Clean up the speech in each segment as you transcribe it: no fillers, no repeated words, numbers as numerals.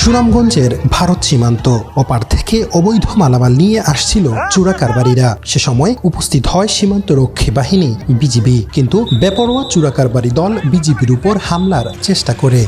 সুনামগঞ্জের ভারত সীমান্ত ওপার থেকে অবৈধ মালামাল নিয়ে আসছিল চোরা কারবারিরা। সে সময় উপস্থিত হয় সীমান্ত রক্ষী বাহিনী বিজিবি, কিন্তু বেপরোয়া চোরা কারবারি দল বিজিবির উপর হামলার চেষ্টা করে।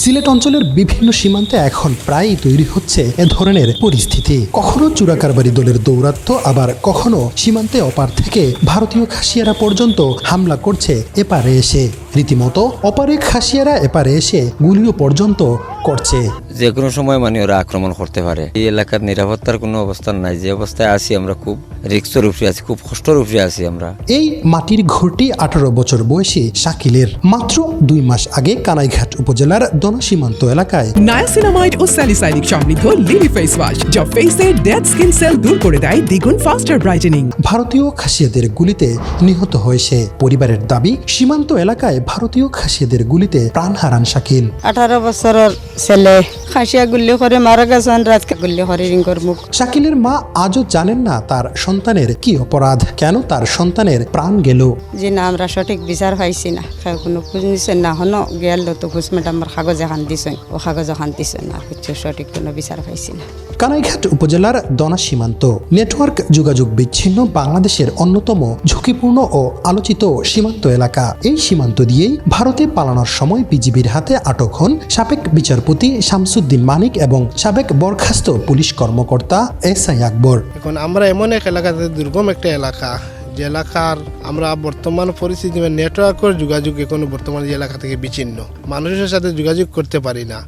সিলেট অঞ্চলের বিভিন্ন সীমান্তে এখন প্রায়ই তৈরি হচ্ছে এ ধরনের পরিস্থিতি। কখনো চোরা কারবারি দলের দৌরাত্ম্য, আবার কখনো সীমান্তে ওপার থেকে ভারতীয় খাসিয়ারা পর্যন্ত হামলা করছে এপারে এসে। রীতিমতো অপারে খাসিয়ারা এপারে এসে গুলিও পর্যন্ত করছে। যে কোনো সময় ওরা আক্রমণ করতে পারে। এই এলাকার নিরাপত্তার কোনো অবস্থান নাই। যে অবস্থায় আছি আমরা খুব রিস্কের উপরে আছি, খুব কষ্টের উপরে আছি আমরা। এই মাটির ঘরটি 18 বছর বয়সী শাকিলের। মাত্র 2 মাস আগে কানাইঘাট উপজেলার দনা সীমান্ত এলাকায় নায়াসিনামাইড ও স্যালিসাইলিক সমৃদ্ধ লিলি ফেস ওয়াশ, যা ফেসের ডেড স্কিন সেল দূর করে দেয় দ্বিগুণ ফাস্টার ব্রাইটেনিং। ভারতীয় খাসিয়াদের গুলিতে নিহত হয়েছে। পরিবারের দাবি, সীমান্ত এলাকায় ভারতীয় খাসিয়াদের গুলিতে প্রাণ হারান শাকিল। 18 বছরের ছেলে খাসিয়া গুল্লি করে মারা গেছেন, রাজকে গুল্লি করে রিঙ্গর মুখ। শাকিলের মা আজও জানেন না তার সন্তানের কি অপরাধ, কেন তার সন্তানের প্রাণ গেল। যে না আমরা সঠিক বিচার পাইছি না, কোনো খোঁজ নিছেন না, হনো গেল তো খোঁজ ম্যাডামের কাগজ এখান দিছেন, ও কাগজ এখান দিছেন না, কিছু সঠিক কোনো বিচার পাইছি না। কানাইঘাট উপজেলার দনা সীমান্ত নেটওয়ার্ক যোগাযোগ বিচ্ছিন্ন বাংলাদেশের অন্যতম ঝুঁকিপূর্ণ ও আলোচিত সীমান্ত এলাকা। এই সীমান্ত দিয়েই ভারতে পালানোর সময় বিজিবির হাতে আটক হন সাবেক বিচারপতি শামসুদ্দিন মানিক এবং সাবেক বরখাস্ত পুলিশ কর্মকর্তা SI আকবর। এখন আমরা এমন এক এলাকাতে, দুর্গম একটা এলাকা, যে এলাকার আমরা বর্তমান পরিস্থিতি নেটওয়ার্কের যোগাযোগ এখন বর্তমান এই এলাকা থেকে বিচ্ছিন্ন, মানুষের সাথে যোগাযোগ করতে পারি না।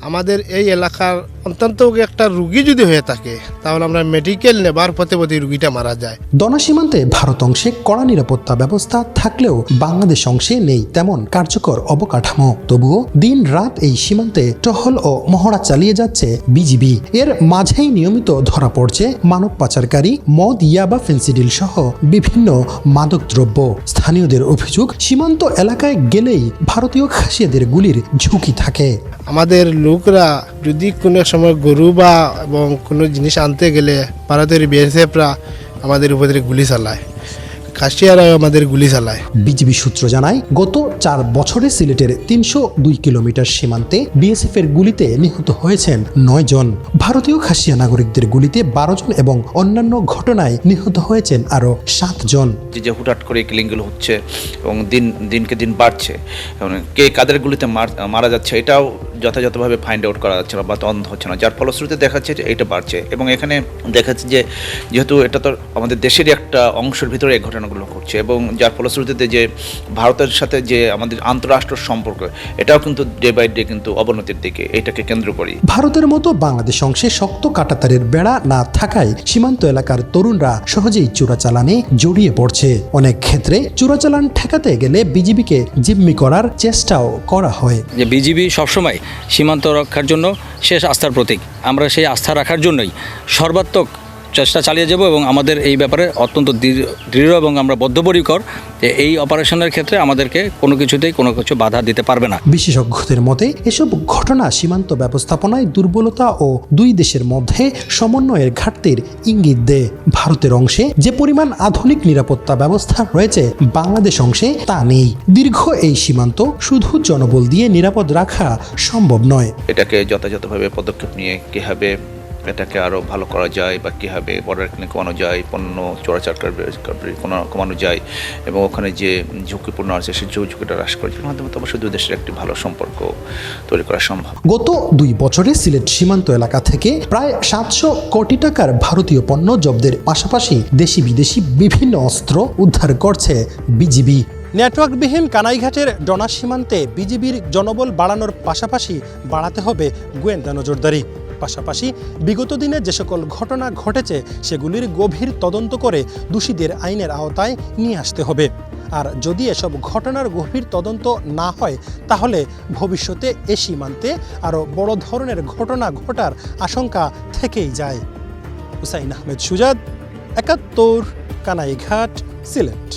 আমাদের এই এলাকার অত্যন্ত একটা রুগী যদি হয়ে থাকে, তাহলে আমরা মেডিকেল নেবার পথে পথে রুগীটা মারা যায়। দনা সীমান্তে ভারত অংশে কড়া নিরাপত্তা ব্যবস্থা থাকলেও বাংলাদেশ অংশে নেই তেমন কার্যকর অবকাঠামো। তবুও দিন রাত এই সীমান্তে টহল ও মহড়া চালিয়ে যাচ্ছে বিজিবি। এর মাঝেই নিয়মিত ধরা পড়ছে মানব পাচারকারী, মদ, ইয়াবা, ফেন্সিডিল সহ বিভিন্ন মাদকদ্রব্য। স্থানীয়দের অভিযোগ, সীমান্ত এলাকায় গেলেই ভারতীয় খাসিয়াদের গুলির ঝুঁকি থাকে। আমাদের লোকরা যদি কোনো সময় গরু বা এবং কোনো জিনিস আনতে গেলে ভারতের বিএসএফরা আমাদের উপরে গুলি চালায়, খাসিয়ারাও আমাদের গুলি চালায়। বিজিবি সূত্র জানায়, গত 4 বছরে সিলেটের 302 কিলোমিটার সীমান্তে বিএসএফ এর গুলিতে নিহত হয়েছেন 9 জন। ভারতীয় খাসিয়া নাগরিকদের গুলিতে 12 জন এবং অন্যান্য ঘটনায় নিহত হয়েছেন আরও 7 জন। যে হুটহাট করে কিলিংগুলো হচ্ছে এবং দিনকে দিন বাড়ছে, কে কাদের গুলিতে মারা যাচ্ছে এটাও যথাযথভাবে ফাইন্ড আউট করা যাচ্ছে না বা তদন্ত হচ্ছে না, যার ফলশ্রুতিতে দেখাচ্ছে যে এটা বাড়ছে। এবং এখানে দেখাচ্ছে যে যেহেতু এটা তো আমাদের দেশেরই একটা অংশের ভিতরে এই ঘটনাগুলো ঘটছে, এবং যার ফলশ্রুতিতে যে ভারতের সাথে যে আমাদের আন্তঃরাষ্ট্র সম্পর্ক, এটাও কিন্তু ডে বাই ডে কিন্তু অবনতির দিকে, এটাকে কেন্দ্র করি। ভারতের মতো বাংলাদেশ অংশে শক্ত কাঁটাতারের বেড়া না থাকায় সীমান্ত এলাকার তরুণরা সহজেই চোরাচালানে জড়িয়ে পড়ছে। অনেক ক্ষেত্রে চোরাচালান ঠেকাতে গেলে বিজিবিকে জিম্মি করার চেষ্টাও করা হয়। যে বিজিবি সবসময় সীমান্ত রক্ষার জন্য শেষ আস্থার প্রতীক। আমরা সেই আস্থা রাখার জন্যই সর্বাত্মক চেষ্টা চালিয়ে যাব এবং আমাদের এই ব্যাপারে অত্যন্ত দৃঢ় এবং আমরা বদ্ধপরিকর যে এই অপারেশনের ক্ষেত্রে আমাদেরকে কোনো কিছুতেই কোনো কিছু বাধা দিতে পারবে না। বিশেষজ্ঞদের মতে এসব ঘটনা সীমান্ত ব্যবস্থাপনায় দুর্বলতা ও দুই দেশের মধ্যে সমন্বয়ের ঘাটতির ইঙ্গিত দেয়। ভারতের অংশে যে পরিমাণ আধুনিক নিরাপত্তা ব্যবস্থা রয়েছে, বাংলাদেশ অংশে তা নেই। দীর্ঘ এই সীমান্ত শুধু জনবল দিয়ে নিরাপদ রাখা সম্ভব নয়। এটাকে যথাযথভাবে পদক্ষেপ নিয়ে কীভাবে এটাকে আরও ভালো করা যায় বা কীভাবে বর্ডার কমানো যায়, পণ্য চোরাচার কমানো যায়, এবং ওখানে যে ঝুঁকিপূর্ণ আছে সেই ঝুঁকিটা হ্রাস করার মাধ্যমে তো অবশ্যই দুই দেশের একটি ভালো সম্পর্ক তৈরি করা সম্ভব। গত 2 বছরে সিলেট সীমান্ত এলাকা থেকে প্রায় 700 কোটি টাকার ভারতীয় পণ্য জব্দের পাশাপাশি দেশি বিদেশি বিভিন্ন অস্ত্র উদ্ধার করছে বিজিবি। নেটওয়ার্কবিহীন কানাইঘাটের ডনা সীমান্তে বিজিবির জনবল বাড়ানোর পাশাপাশি বাড়াতে হবে গোয়েন্দা নজরদারি। পাশাপাশি বিগত দিনে যে সকল ঘটনা ঘটেছে সেগুলির গভীর তদন্ত করে দোষীদের আইনের আওতায় নিয়ে আসতে হবে। আর যদি এসব ঘটনার গভীর তদন্ত না হয়, তাহলে ভবিষ্যতে এ সীমান্তে আরও বড় ধরনের ঘটনা ঘটার আশঙ্কা থেকেই যায়। হুসাইন আহমেদ সুজাদ, 71, কানাইঘাট, সিলেট।